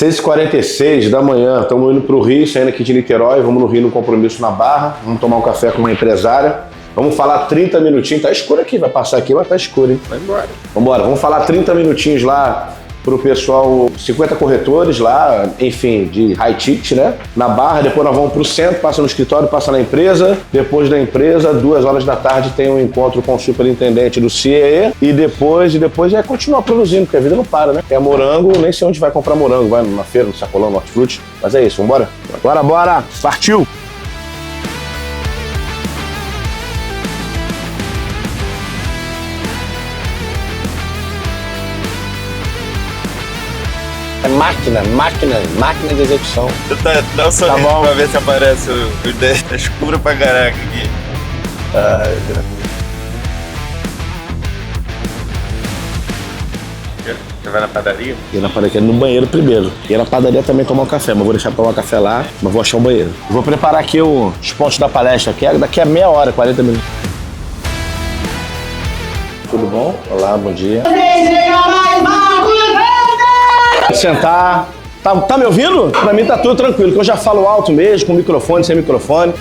6h46 da manhã, estamos indo para o Rio, saindo aqui de Niterói, vamos no Rio no compromisso na Barra, vamos tomar um café com uma empresária, vamos falar 30 minutinhos, tá escuro aqui, vai passar aqui, mas tá escuro, hein? Vai embora. Vambora, vamos falar 30 minutinhos lá pro pessoal, 50 corretores lá, enfim, de high ticket, né? Na Barra, depois nós vamos pro centro, passa no escritório, passa na empresa, depois da empresa, 2 horas da tarde tem um encontro com o superintendente do CIE e depois é continuar produzindo, porque a vida não para, né? É morango, nem sei onde vai comprar morango, vai na feira, no sacolão, no hortifruti, mas é isso, vambora? Bora, partiu! É máquina de execução. Dá um sorriso bom. pra ver se aparece o ideia. Tá escuro pra caraca aqui. Você vai na padaria? Ir na padaria, no banheiro primeiro. Ir na padaria também tomar um café, mas vou deixar pra tomar um café lá, mas vou achar um banheiro. Vou preparar aqui os pontos da palestra, que é daqui a meia hora, 40 minutos. Tudo bom? Olá, bom dia. Sentar. Tá me ouvindo? Pra mim tá tudo tranquilo, que eu já falo alto mesmo, com microfone, sem microfone.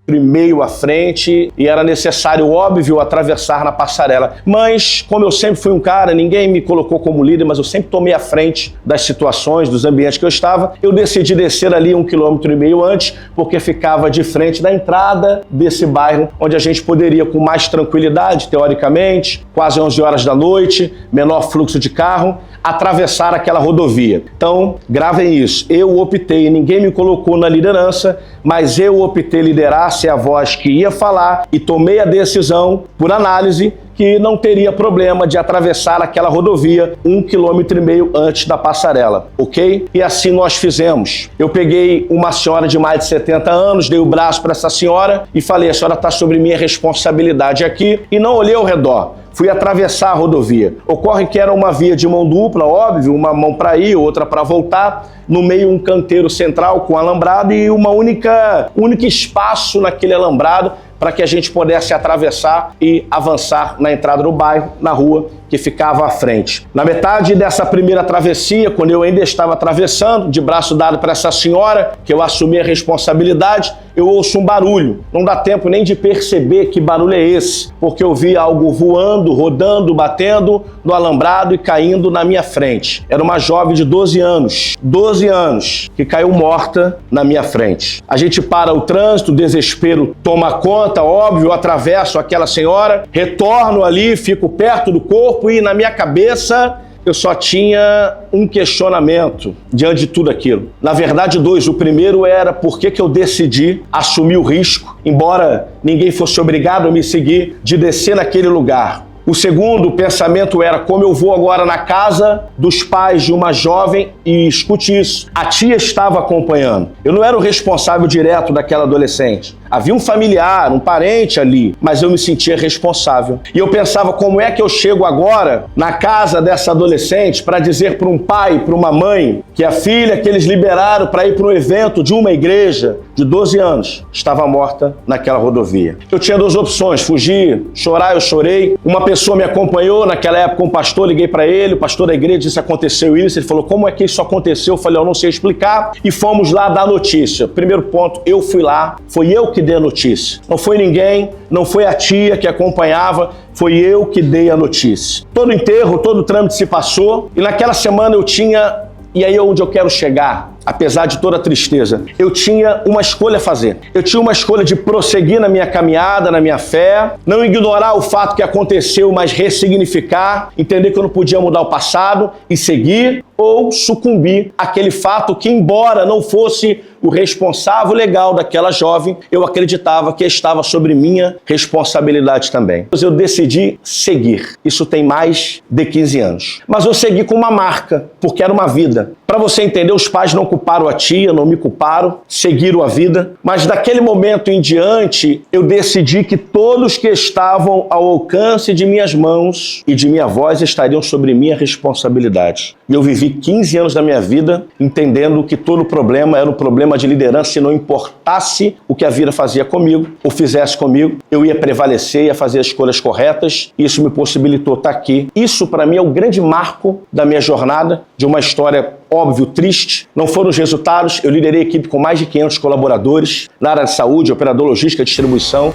Meio à frente e era necessário, óbvio, atravessar na passarela. Mas, como eu sempre fui um cara, ninguém me colocou como líder, mas eu sempre tomei à frente das situações, dos ambientes que eu estava. Eu decidi descer ali 1,5 km antes, porque ficava de frente da entrada desse bairro, onde a gente poderia, com mais tranquilidade, teoricamente, quase 11 horas da noite, menor fluxo de carro, atravessar aquela rodovia. Então, gravem isso. Eu optei, ninguém me colocou na liderança, mas eu optei liderar, ser a voz que ia falar e tomei a decisão, por análise, que não teria problema de atravessar aquela rodovia 1,5 km antes da passarela, ok? E assim nós fizemos. Eu peguei uma senhora de mais de 70 anos, dei o braço para essa senhora e falei, a senhora está sobre minha responsabilidade aqui, e não olhei ao redor. Fui atravessar a rodovia. Ocorre que era uma via de mão dupla, óbvio, uma mão para ir, outra para voltar, no meio um canteiro central com alambrado e um único espaço naquele alambrado para que a gente pudesse atravessar e avançar na entrada do bairro, na rua que ficava à frente. Na metade dessa primeira travessia, quando eu ainda estava atravessando, de braço dado para essa senhora, que eu assumi a responsabilidade, eu ouço um barulho. Não dá tempo nem de perceber que barulho é esse, porque eu vi algo voando, rodando, batendo no alambrado e caindo na minha frente. Era uma jovem de 12 anos, que caiu morta na minha frente. A gente para o trânsito, o desespero toma conta, óbvio, eu atravesso aquela senhora, retorno ali, fico perto do corpo e na minha cabeça eu só tinha um questionamento diante de tudo aquilo. Na verdade, 2. O primeiro era por que eu decidi assumir o risco, embora ninguém fosse obrigado a me seguir, de descer naquele lugar. O segundo pensamento era como eu vou agora na casa dos pais de uma jovem e escute isso. A tia estava acompanhando. Eu não era o responsável direto daquela adolescente. Havia um familiar, um parente ali, mas eu me sentia responsável. E eu pensava, como é que eu chego agora na casa dessa adolescente para dizer para um pai, para uma mãe, que a filha que eles liberaram para ir para um evento de uma igreja de 12 anos estava morta naquela rodovia. Eu tinha 2 opções, fugir, chorar, eu chorei. Uma pessoa me acompanhou, naquela época um pastor, liguei para ele, o pastor da igreja disse, aconteceu isso. Ele falou, como é que isso aconteceu? Eu falei, eu não sei explicar. E fomos lá dar notícia. Primeiro ponto, eu fui lá, foi eu que dei a notícia. Não foi ninguém, não foi a tia que acompanhava, foi eu que dei a notícia. Todo enterro, todo trâmite se passou e naquela semana eu tinha, e aí é onde eu quero chegar, apesar de toda a tristeza, eu tinha uma escolha a fazer. Eu tinha uma escolha de prosseguir na minha caminhada, na minha fé, não ignorar o fato que aconteceu, mas ressignificar, entender que eu não podia mudar o passado e seguir, ou sucumbir àquele fato que, embora não fosse o responsável legal daquela jovem, eu acreditava que estava sobre minha responsabilidade também. Eu decidi seguir. Isso tem mais de 15 anos. Mas eu segui com uma marca, porque era uma vida. Para você entender, os pais não culparam a tia, não me culparam, seguiram a vida. Mas daquele momento em diante, eu decidi que todos que estavam ao alcance de minhas mãos e de minha voz estariam sobre minha responsabilidade. E eu vivi 15 anos da minha vida entendendo que todo problema era um problema de liderança e não importasse o que a vida fazia comigo ou fizesse comigo, eu ia prevalecer, ia fazer as escolhas corretas. Isso me possibilitou estar aqui. Isso, para mim, é o grande marco da minha jornada, de uma história, óbvio, triste. Não foram os resultados. Eu liderei a equipe com mais de 500 colaboradores na área de saúde, operador, logística, distribuição.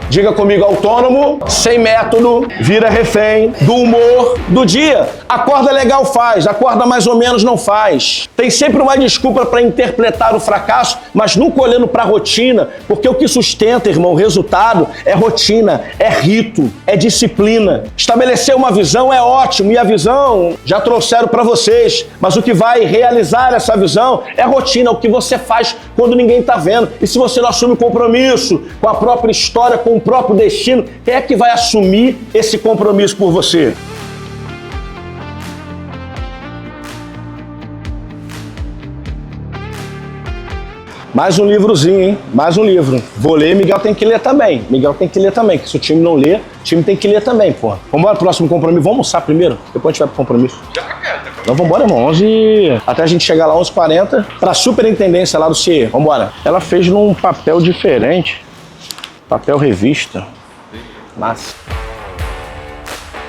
Diga comigo, autônomo, sem método, vira refém do humor do dia. Acorda legal faz, acorda mais ou menos não faz. Tem sempre uma desculpa para interpretar o fracasso, mas nunca olhando para a rotina, porque o que sustenta, irmão, o resultado é rotina, é rito, é disciplina. Estabelecer uma visão é ótimo e a visão já trouxeram para vocês, mas o que vai realizar essa visão é a rotina, o que você faz quando ninguém está vendo. E se você não assume compromisso com a própria história, com o próprio destino, quem é que vai assumir esse compromisso por você? Mais um livrozinho, hein? Mais um livro. Vou ler, Miguel tem que ler também. Miguel tem que ler também, que se o time não ler, o time tem que ler também, pô. Vamos embora pro próximo compromisso. Vamos almoçar primeiro, depois a gente vai pro compromisso. Então vamos embora, irmão. 11... Até a gente chegar lá, 11h40, pra superintendência lá do CIE. Vamos embora. Ela fez num papel diferente. Papel revista. Massa.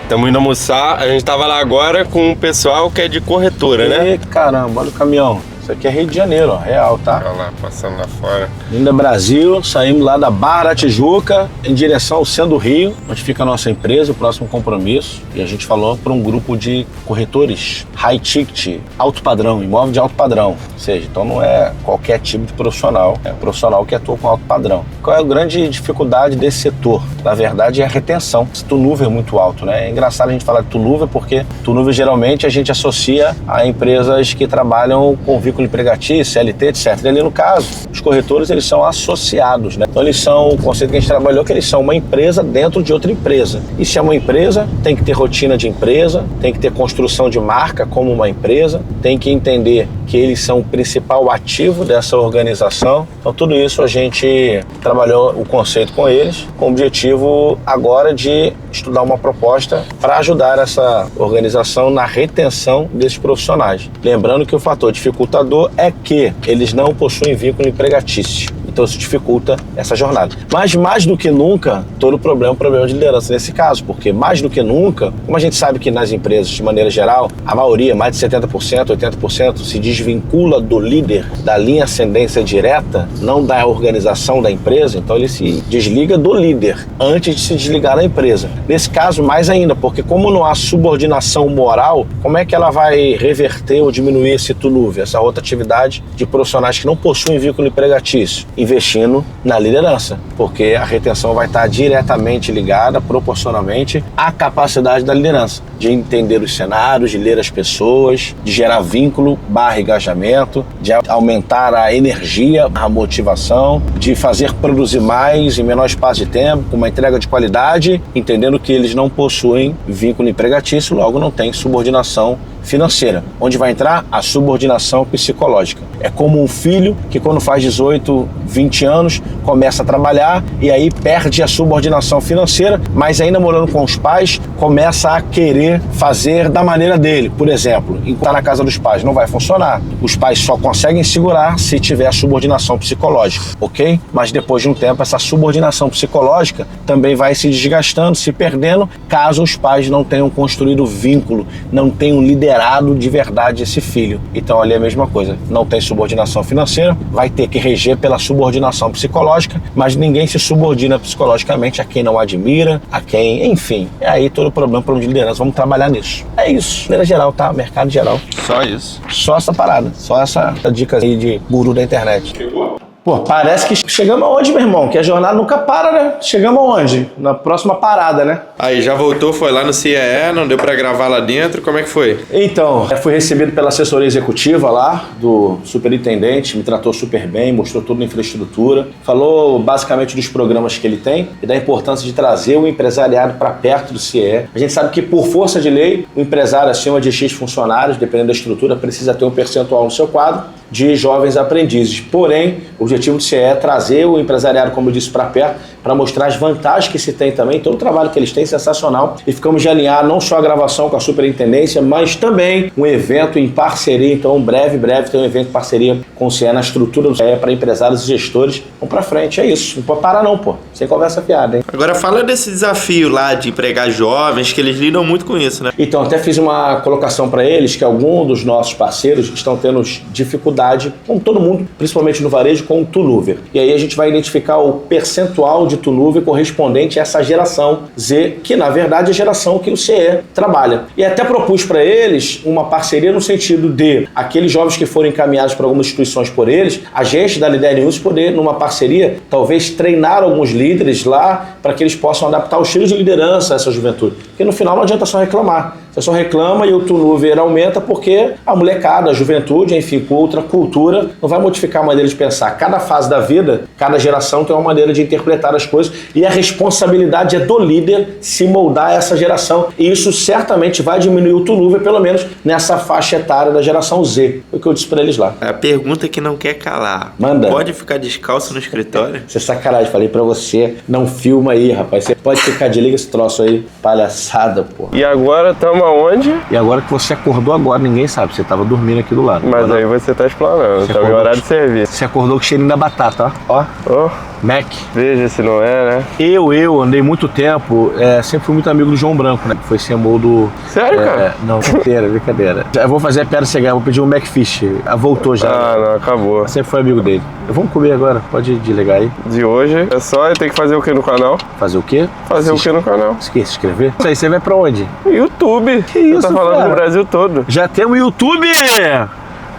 Estamos indo almoçar. A gente tava lá agora com o pessoal que é de corretora, né? E, caramba, olha o caminhão. Isso aqui é Rio de Janeiro, ó, real, tá? Olha lá, passando lá fora. Linda Brasil, saímos lá da Barra da Tijuca, em direção ao centro do Rio, onde fica a nossa empresa, o próximo compromisso. E a gente falou para um grupo de corretores, high ticket, alto padrão, imóvel de alto padrão. Ou seja, então não é qualquer tipo de profissional, é um profissional que atua com alto padrão. Qual é a grande dificuldade desse setor? Na verdade, é a retenção. Esse turnover é muito alto, né? É engraçado a gente falar de turnover, porque turnover geralmente a gente associa a empresas que trabalham com vínculo empregatício, CLT, etc. E ali no caso, os corretores, eles são associados, né? Então eles são, o conceito que a gente trabalhou, que eles são uma empresa dentro de outra empresa. E se é uma empresa, tem que ter rotina de empresa, tem que ter construção de marca como uma empresa, tem que entender que eles são o principal ativo dessa organização. Então tudo isso a gente trabalhou o conceito com eles, com o objetivo agora de estudar uma proposta para ajudar essa organização na retenção desses profissionais. Lembrando que o fator dificultador é que eles não possuem vínculo empregatício. Então isso dificulta essa jornada. Mas mais do que nunca, todo problema é um problema de liderança nesse caso, porque mais do que nunca, como a gente sabe que nas empresas, de maneira geral, a maioria, mais de 70%, 80%, se desvincula do líder, da linha ascendência direta, não da organização da empresa, então ele se desliga do líder antes de se desligar da empresa. Nesse caso, mais ainda, porque como não há subordinação moral, como é que ela vai reverter ou diminuir esse turnover, essa rotatividade de profissionais que não possuem vínculo empregatício? Investindo na liderança, porque a retenção vai estar diretamente ligada, proporcionalmente, à capacidade da liderança, de entender os cenários, de ler as pessoas, de gerar vínculo / engajamento, de aumentar a energia, a motivação, de fazer produzir mais em menor espaço de tempo, com uma entrega de qualidade, entendendo que eles não possuem vínculo empregatício, logo não tem subordinação financeira. Onde vai entrar? A subordinação psicológica. É como um filho que quando faz 18, 20 anos, começa a trabalhar e aí perde a subordinação financeira, mas ainda morando com os pais, começa a querer fazer da maneira dele. Por exemplo, enquanto está na casa dos pais, não vai funcionar. Os pais só conseguem segurar se tiver a subordinação psicológica, ok? Mas depois de um tempo, essa subordinação psicológica também vai se desgastando, se perdendo, caso os pais não tenham construído vínculo, não tenham liderado de verdade esse filho. Então ali é a mesma coisa, não tem subordinação financeira, vai ter que reger pela subordinação psicológica, mas ninguém se subordina psicologicamente a quem não admira, a quem, enfim, é aí todo o problema de liderança, vamos trabalhar nisso. É isso, de maneira geral, tá? Mercado geral. Só isso. Só essa parada, só essa dica aí de guru da internet. Chegou? Pô, parece que chegamos aonde, meu irmão? Que a jornada nunca para, né? Chegamos aonde? Na próxima parada, né? Aí já voltou, foi lá no CIE, não deu pra gravar lá dentro, como é que foi? Então, fui recebido pela assessoria executiva lá, do superintendente, me tratou super bem, mostrou toda a infraestrutura, falou basicamente dos programas que ele tem e da importância de trazer o empresariado para perto do CIE. A gente sabe que, por força de lei, o empresário acima de X funcionários, dependendo da estrutura, precisa ter um percentual no seu quadro de jovens aprendizes. Porém, o objetivo do CIE é trazer o empresariado, como eu disse, para perto, para mostrar as vantagens que se tem também, todo o trabalho que eles têm, sensacional. E ficamos de alinhar não só a gravação com a superintendência, mas também um evento em parceria. Então, breve tem um evento em parceria com o CIE na estrutura do CIE para empresários e gestores. Vamos para frente, é isso. Não pode parar não, pô. Sem conversa fiada, hein? Agora fala desse desafio lá de empregar jovens, que eles lidam muito com isso, né? Então, até fiz uma colocação para eles que alguns dos nossos parceiros estão tendo dificuldade, como todo mundo, principalmente no varejo, com o turnover. E aí a gente vai identificar o percentual de turnover correspondente a essa geração Z, que na verdade é a geração que o CIE trabalha. E até propus para eles uma parceria no sentido de aqueles jovens que foram encaminhados para algumas instituições por eles, a gente da Lidere News poder, numa parceria, talvez treinar alguns líderes lá para que eles possam adaptar o estilo de liderança a essa juventude. Porque no final não adianta só reclamar. Você só reclama e o turnover aumenta porque a molecada, a juventude, enfim, com outra cultura, não vai modificar a maneira de pensar. Cada fase da vida, cada geração tem uma maneira de interpretar as coisas e a responsabilidade é do líder se moldar essa geração. E isso certamente vai diminuir o turnover, pelo menos nessa faixa etária da geração Z. Foi o que eu disse para eles lá. A pergunta que não quer calar. Manda. Pode ficar descalço no escritório? Você é sacanagem, falei pra você, não filma aí, rapaz. Você pode ficar de liga esse troço aí, palhaçada, pô. E agora estamos aonde? E agora que você acordou agora, ninguém sabe, você tava dormindo aqui do lado. Mas aí você tá explanando, Você tá em acordou horário de serviço. Você acordou com o cheirinho da batata, ó. Oh, Mac. veja se não é, né? Eu andei muito tempo, sempre fui muito amigo do João Branco, né? Que foi CMO do... Sério, cara? Não, brincadeira. Eu vou fazer a piada chegar, vou pedir um Macfish. Voltou já. Ah, não, acabou. Sempre foi amigo dele. Vamos comer agora, pode desligar aí. De hoje é só ter que fazer o que no canal? Fazer o quê? Fazer o que no canal? Se inscrever? Isso aí, você vai pra onde? YouTube. Que isso, Você tá falando cara? do Brasil todo. Já temos YouTube!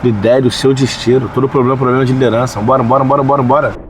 Lidere o seu destino. Todo problema de liderança. Bora.